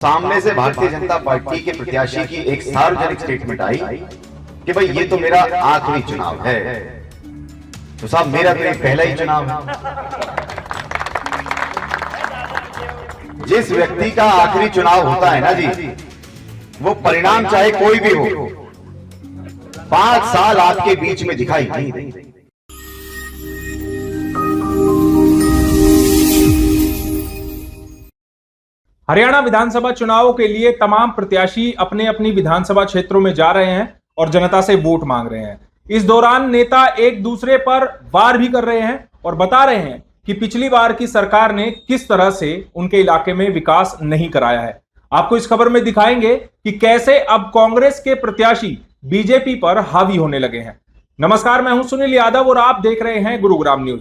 सामने से भारतीय जनता पार्टी के प्रत्याशी की एक सार्वजनिक स्टेटमेंट आई कि भाई ये तो मेरा आखिरी चुनाव है। तो साहब मेरा तो ये पहला ही चुनाव है। जिस व्यक्ति का आखिरी चुनाव होता है ना जी, वो परिणाम चाहे कोई भी हो, 5 साल आपके बीच में दिखाई नहीं देते। हरियाणा विधानसभा चुनावों के लिए तमाम प्रत्याशी अपने अपनी विधानसभा क्षेत्रों में जा रहे हैं और जनता से वोट मांग रहे हैं। इस दौरान नेता एक दूसरे पर वार भी कर रहे हैं और बता रहे हैं कि पिछली बार की सरकार ने किस तरह से उनके इलाके में विकास नहीं कराया है। आपको इस खबर में दिखाएंगे कि कैसे अब कांग्रेस के प्रत्याशी बीजेपी पर हावी होने लगे हैं। नमस्कार, मैं हूं सुनील यादव और आप देख रहे हैं गुरुग्राम न्यूज।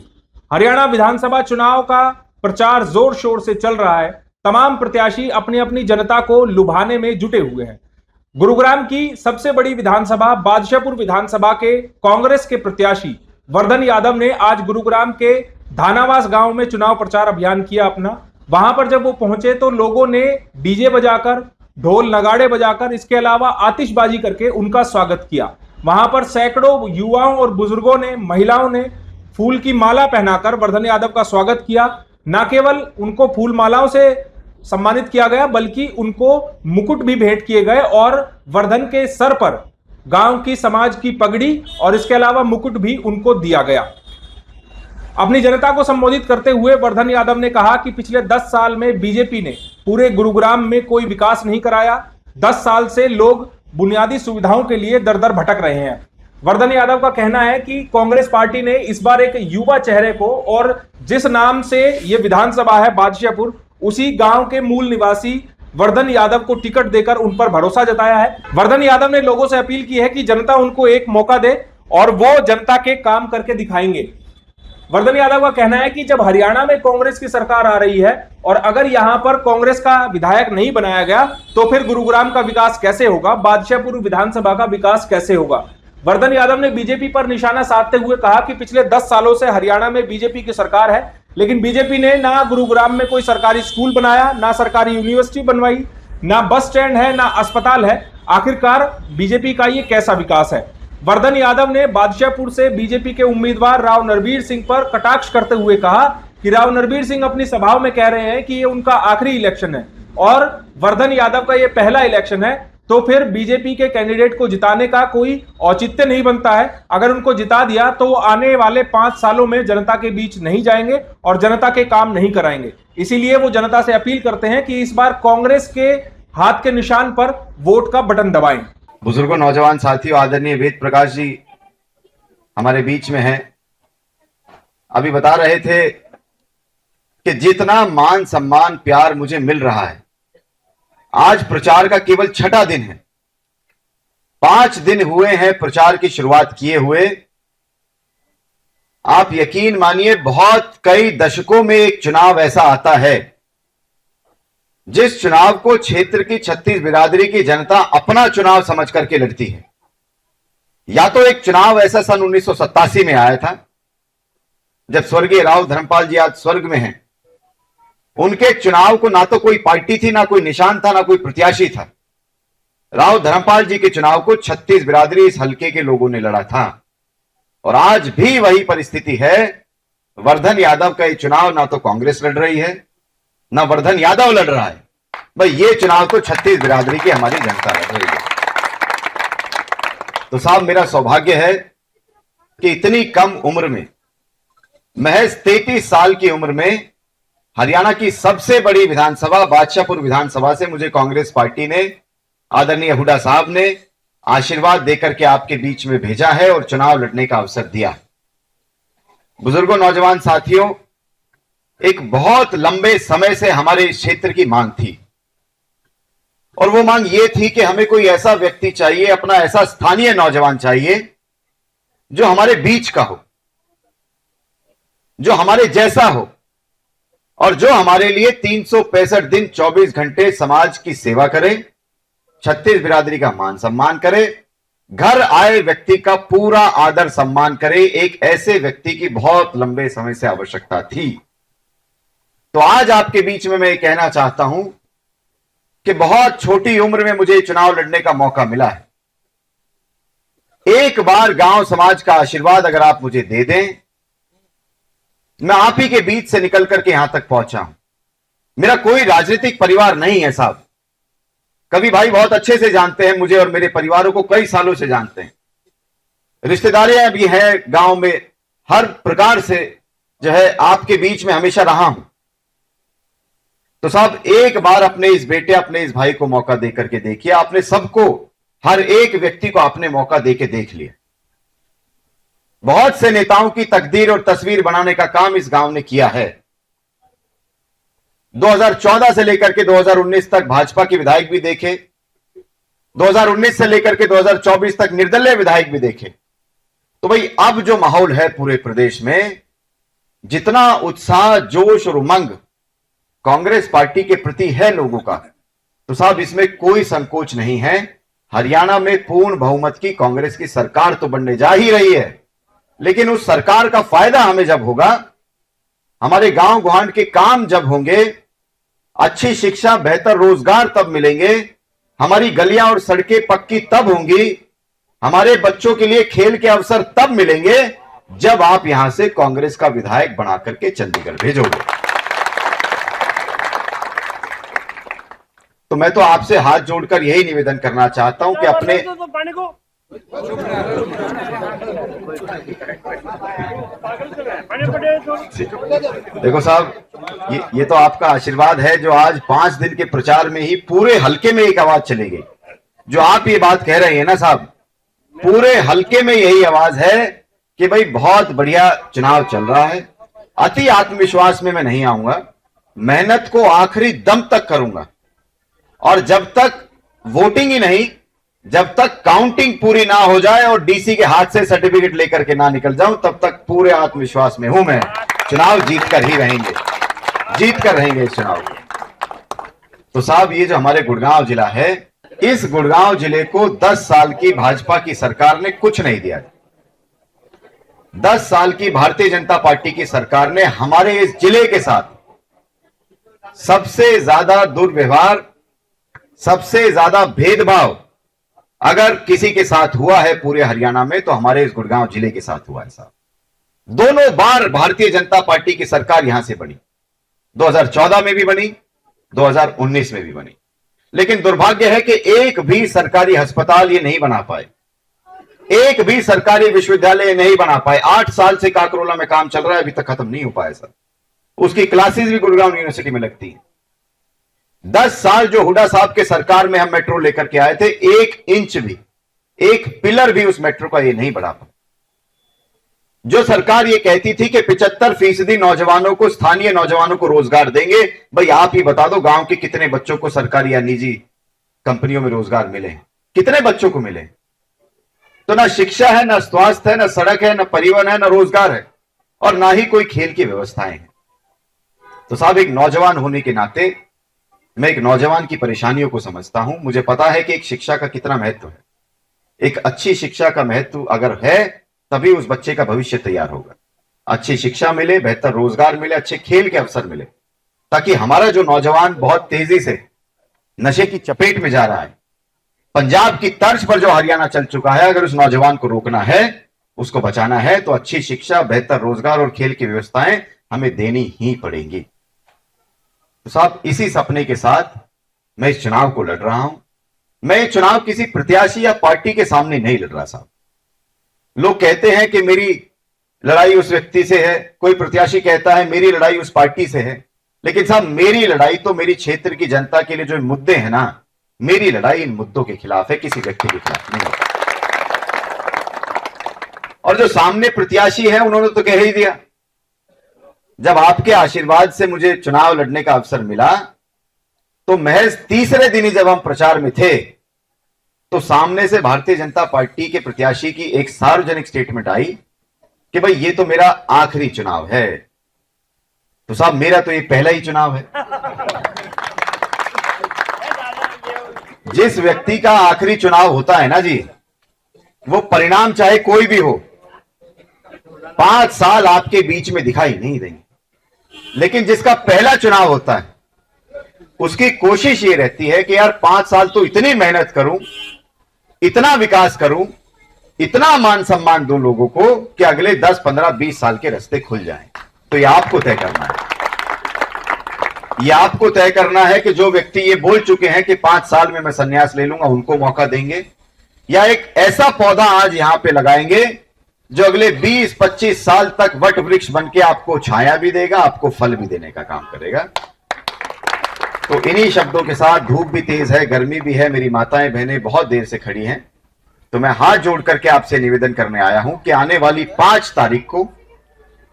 हरियाणा विधानसभा चुनाव का प्रचार जोर शोर से चल रहा है। तमाम प्रत्याशी अपनी अपनी जनता को लुभाने में जुटे हुए हैं। गुरुग्राम की सबसे बड़ी विधानसभा बादशाहपुर विधानसभा के कांग्रेस के प्रत्याशी वर्धन यादव ने आज गुरुग्राम के धानावास गांव में चुनाव प्रचार अभियान किया अपना। वहां पर जब वो पहुंचे तो लोगों ने डीजे बजाकर, ढोल नगाड़े बजाकर, इसके अलावा आतिशबाजी करके उनका स्वागत किया। वहां पर सैकड़ों युवाओं और बुजुर्गों ने, महिलाओं ने फूल की माला पहनाकर वर्धन यादव का स्वागत किया। न केवल उनको फूल मालाओं से सम्मानित किया गया बल्कि उनको मुकुट भी भेंट किए गए और वर्धन के सर पर गांव की समाज की पगड़ी और इसके अलावा मुकुट भी उनको दिया गया। अपनी जनता को संबोधित करते हुए वर्धन यादव ने कहा कि पिछले 10 साल में बीजेपी ने पूरे गुरुग्राम में कोई विकास नहीं कराया। 10 साल से लोग बुनियादी सुविधाओं के लिए दर दर भटक रहे हैं। वर्धन यादव का कहना है कि कांग्रेस पार्टी ने इस बार एक युवा चेहरे को, और जिस नाम से यह विधानसभा है बादशाहपुर, उसी गांव के मूल निवासी वर्धन यादव को टिकट देकर उन पर भरोसा जताया है। वर्धन यादव ने लोगों से अपील की है कि जनता उनको एक मौका दे और वो जनता के काम करके दिखाएंगे। वर्धन यादव का कहना है कि जब हरियाणा में कांग्रेस की सरकार आ रही है और अगर यहां पर कांग्रेस का विधायक नहीं बनाया गया तो फिर गुरुग्राम का विकास कैसे होगा, बादशाहपुर विधानसभा का विकास कैसे होगा। वर्धन यादव ने बीजेपी पर निशाना साधते हुए कहा कि पिछले 10 सालों से हरियाणा में बीजेपी की सरकार है, लेकिन बीजेपी ने ना गुरुग्राम में कोई सरकारी स्कूल बनाया, ना सरकारी यूनिवर्सिटी बनवाई, ना बस स्टैंड है, ना अस्पताल है। आखिरकार बीजेपी का ये कैसा विकास है। वर्धन यादव ने बादशाहपुर से बीजेपी के उम्मीदवार राव नरबीर सिंह पर कटाक्ष करते हुए कहा कि राव नरबीर सिंह अपनी सभाओं में कह रहे हैं कि ये उनका आखिरी इलेक्शन है और वर्धन यादव का ये पहला इलेक्शन है, तो फिर बीजेपी के कैंडिडेट को जिताने का कोई औचित्य नहीं बनता है। अगर उनको जिता दिया तो वो आने वाले 5 सालों में जनता के बीच नहीं जाएंगे और जनता के काम नहीं कराएंगे। इसीलिए वो जनता से अपील करते हैं कि इस बार कांग्रेस के हाथ के निशान पर वोट का बटन दबाएं। बुजुर्गों, नौजवान साथियों, आदरणीय वेद प्रकाश जी हमारे बीच में हैं। अभी बता रहे थे कि जितना मान सम्मान प्यार मुझे मिल रहा है, आज प्रचार का केवल 6ठा दिन है। 5 दिन हुए हैं प्रचार की शुरुआत किए हुए। आप यकीन मानिए, बहुत कई दशकों में एक चुनाव ऐसा आता है जिस चुनाव को क्षेत्र की 36 बिरादरी की जनता अपना चुनाव समझ करके लड़ती है। या तो एक चुनाव ऐसा सन 1987 में आया था, जब स्वर्गीय राव धर्मपाल जी आज स्वर्ग में हैं। उनके चुनाव को ना तो कोई पार्टी थी, ना कोई निशान था, ना कोई प्रत्याशी था। राव धर्मपाल जी के चुनाव को 36 बिरादरी इस हलके के लोगों ने लड़ा था और आज भी वही परिस्थिति है। वर्धन यादव का ये चुनाव ना तो कांग्रेस लड़ रही है, ना वर्धन यादव लड़ रहा है। भाई ये चुनाव तो 36 बिरादरी की हमारी जनता लड़ रही है। तो साहब, मेरा सौभाग्य है कि इतनी कम उम्र में, महज 33 साल की उम्र में, हरियाणा की सबसे बड़ी विधानसभा बादशाहपुर विधानसभा से मुझे कांग्रेस पार्टी ने, आदरणीय हुड्डा साहब ने आशीर्वाद देकर के आपके बीच में भेजा है और चुनाव लड़ने का अवसर दिया। बुजुर्गों, नौजवान साथियों, एक बहुत लंबे समय से हमारे इस क्षेत्र की मांग थी और वो मांग ये थी कि हमें कोई ऐसा व्यक्ति चाहिए, अपना ऐसा स्थानीय नौजवान चाहिए जो हमारे बीच का हो, जो हमारे जैसा हो और जो हमारे लिए 365 दिन 24 घंटे समाज की सेवा करे, 36 बिरादरी का मान सम्मान करे, घर आए व्यक्ति का पूरा आदर सम्मान करे। एक ऐसे व्यक्ति की बहुत लंबे समय से आवश्यकता थी। तो आज आपके बीच में मैं कहना चाहता हूं कि बहुत छोटी उम्र में मुझे चुनाव लड़ने का मौका मिला है। एक बार गांव समाज का आशीर्वाद अगर आप मुझे दे दें, मैं आप ही के बीच से निकल करके यहां तक पहुंचा हूं। मेरा कोई राजनीतिक परिवार नहीं है साहब। कवि भाई बहुत अच्छे से जानते हैं मुझे और मेरे परिवारों को, कई सालों से जानते हैं। रिश्तेदारियां भी हैं गांव में, हर प्रकार से जो है आपके बीच में हमेशा रहा हूं। तो साहब एक बार अपने इस बेटे, अपने इस भाई को मौका देकर के देखिए। आपने सबको, हर एक व्यक्ति को आपने मौका देके देख लिया। बहुत से नेताओं की तकदीर और तस्वीर बनाने का काम इस गांव ने किया है। 2014 से लेकर के 2019 तक भाजपा के विधायक भी देखे, 2019 से लेकर के 2024 तक निर्दलीय विधायक भी देखे। तो भाई अब जो माहौल है पूरे प्रदेश में, जितना उत्साह, जोश और उमंग कांग्रेस पार्टी के प्रति है लोगों का, तो साहब इसमें कोई संकोच नहीं है। हरियाणा में पूर्ण बहुमत की कांग्रेस की सरकार तो बनने जा ही रही है, लेकिन उस सरकार का फायदा हमें जब होगा, हमारे गांव गुहांड के काम जब होंगे, अच्छी शिक्षा, बेहतर रोजगार तब मिलेंगे, हमारी गलियां और सड़कें पक्की तब होंगी, हमारे बच्चों के लिए खेल के अवसर तब मिलेंगे जब आप यहां से कांग्रेस का विधायक बना करके चंडीगढ़ भेजोगे। तो मैं तो आपसे हाथ जोड़कर यही निवेदन करना चाहता हूं कि अपने देखो साहब, ये तो आपका आशीर्वाद है जो आज 5 दिन के प्रचार में ही पूरे हलके में एक आवाज चली गई। जो आप ये बात कह रहे हैं ना साहब, पूरे हलके में यही आवाज है कि भाई बहुत बढ़िया चुनाव चल रहा है। अति आत्मविश्वास में मैं नहीं आऊंगा, मेहनत को आखिरी दम तक करूंगा, और जब तक वोटिंग ही नहीं, जब तक काउंटिंग पूरी ना हो जाए और डीसी के हाथ से सर्टिफिकेट लेकर के ना निकल जाऊं, तब तक पूरे आत्मविश्वास में हूं मैं। चुनाव जीत कर ही रहेंगे, जीत कर रहेंगे इस चुनाव को। तो साहब ये जो हमारे गुड़गांव जिला है, इस गुड़गांव जिले को 10 साल की भाजपा की सरकार ने कुछ नहीं दिया। 10 साल की भारतीय जनता पार्टी की सरकार ने हमारे इस जिले के साथ सबसे ज्यादा दुर्व्यवहार, सबसे ज्यादा भेदभाव अगर किसी के साथ हुआ है पूरे हरियाणा में, तो हमारे इस गुड़गांव जिले के साथ हुआ है साहब। दोनों बार भारतीय जनता पार्टी की सरकार यहां से बनी, 2014 में भी बनी, 2019 में भी बनी। लेकिन दुर्भाग्य है कि एक भी सरकारी अस्पताल ये नहीं बना पाए, एक भी सरकारी विश्वविद्यालय नहीं बना पाए। 8 साल से काकरोला में काम चल रहा है, अभी तक खत्म नहीं हो पाया सर। उसकी क्लासेस भी गुड़गांव यूनिवर्सिटी में लगती है। 10 साल जो हुड्डा साहब के सरकार में हम मेट्रो लेकर के आए थे, 1 इंच भी, 1 पिलर भी उस मेट्रो का ये नहीं बढ़ा पाया। जो सरकार ये कहती थी कि 75% नौजवानों को, स्थानीय नौजवानों को रोजगार देंगे, भाई आप ही बता दो गांव के कितने बच्चों को सरकारी या निजी कंपनियों में रोजगार मिले, कितने बच्चों को मिले? तो ना शिक्षा है, ना स्वास्थ्य है, ना सड़क है, ना परिवहन है, ना रोजगार है, और ना ही कोई खेल की व्यवस्थाएं हैं। तो साहब एक नौजवान होने के नाते मैं एक नौजवान की परेशानियों को समझता हूं। मुझे पता है कि एक शिक्षा का कितना महत्व है। एक अच्छी शिक्षा का महत्व अगर है, तभी उस बच्चे का भविष्य तैयार होगा। अच्छी शिक्षा मिले, बेहतर रोजगार मिले, अच्छे खेल के अवसर मिले, ताकि हमारा जो नौजवान बहुत तेजी से नशे की चपेट में जा रहा है, पंजाब की तर्ज पर जो हरियाणा चल चुका है, अगर उस नौजवान को रोकना है, उसको बचाना है, तो अच्छी शिक्षा, बेहतर रोजगार और खेल की व्यवस्थाएं हमें देनी ही पड़ेंगी। तो साहब इसी सपने के साथ मैं इस चुनाव को लड़ रहा हूं। मैं ये चुनाव किसी प्रत्याशी या पार्टी के सामने नहीं लड़ रहा साहब। लोग कहते हैं कि मेरी लड़ाई उस व्यक्ति से है, कोई प्रत्याशी कहता है मेरी लड़ाई उस पार्टी से है, लेकिन साहब मेरी लड़ाई तो मेरी क्षेत्र की जनता के लिए जो मुद्दे हैं ना, मेरी लड़ाई इन मुद्दों के खिलाफ है, किसी व्यक्ति के खिलाफ नहीं है। और जो सामने प्रत्याशी है, उन्होंने तो कह ही दिया। जब आपके आशीर्वाद से मुझे चुनाव लड़ने का अवसर मिला, तो महज तीसरे दिन ही जब हम प्रचार में थे, तो सामने से भारतीय जनता पार्टी के प्रत्याशी की एक सार्वजनिक स्टेटमेंट आई कि भाई ये तो मेरा आखिरी चुनाव है। तो साहब मेरा तो ये पहला ही चुनाव है। जिस व्यक्ति का आखिरी चुनाव होता है ना जी, वो परिणाम चाहे कोई भी हो, 5 साल आपके बीच में दिखाई नहीं देंगे। लेकिन जिसका पहला चुनाव होता है, उसकी कोशिश ये रहती है कि यार 5 साल तो इतनी मेहनत करूं, इतना विकास करूं, इतना मान सम्मान दूं लोगों को कि अगले 10, 15, 20 साल के रास्ते खुल जाएं। तो ये आपको तय करना है। ये आपको तय करना है कि जो व्यक्ति ये बोल चुके हैं कि 5 साल में मैं संन्यास ले लूंगा, उनको मौका देंगे, या एक ऐसा पौधा आज यहां पे लगाएंगे जो अगले 20-25 साल तक वट वृक्ष बन के आपको छाया भी देगा, आपको फल भी देने का काम करेगा। तो इन्हीं शब्दों के साथ, धूप भी तेज है, गर्मी भी है, मेरी माताएं बहनें बहुत देर से खड़ी हैं, तो मैं हाथ जोड़ करके आपसे निवेदन करने आया हूं कि आने वाली 5 तारीख को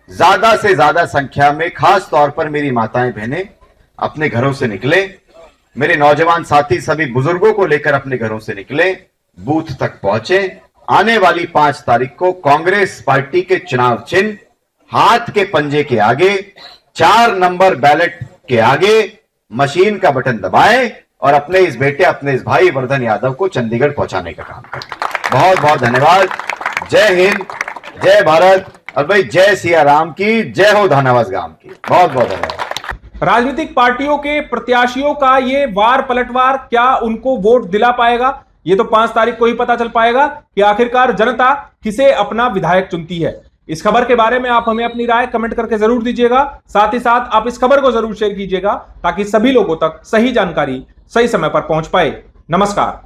ज्यादा से ज्यादा संख्या में, खास तौर पर मेरी माताएं बहनें अपने घरों से निकले, मेरे नौजवान साथी सभी बुजुर्गों को लेकर अपने घरों से निकले, बूथ तक पहुंचे। आने वाली 5 तारीख को कांग्रेस पार्टी के चुनाव चिन्ह हाथ के पंजे के आगे, 4 नंबर बैलेट के आगे मशीन का बटन दबाएं और अपने इस बेटे, अपने इस भाई वर्धन यादव को चंडीगढ़ पहुंचाने का काम करें। बहुत बहुत धन्यवाद। जय हिंद, जय भारत, और भाई जय सिया राम की, जय हो धानावास गांव की। बहुत बहुत धन्यवाद। राजनीतिक पार्टियों के प्रत्याशियों का ये वार पलटवार क्या उनको वोट दिला पाएगा? ये तो 5 तारीख को ही पता चल पाएगा कि आखिरकार जनता किसे अपना विधायक चुनती है। इस खबर के बारे में आप हमें अपनी राय कमेंट करके जरूर दीजिएगा। साथ ही साथ आप इस खबर को जरूर शेयर कीजिएगा ताकि सभी लोगों तक सही जानकारी सही समय पर पहुंच पाए। नमस्कार।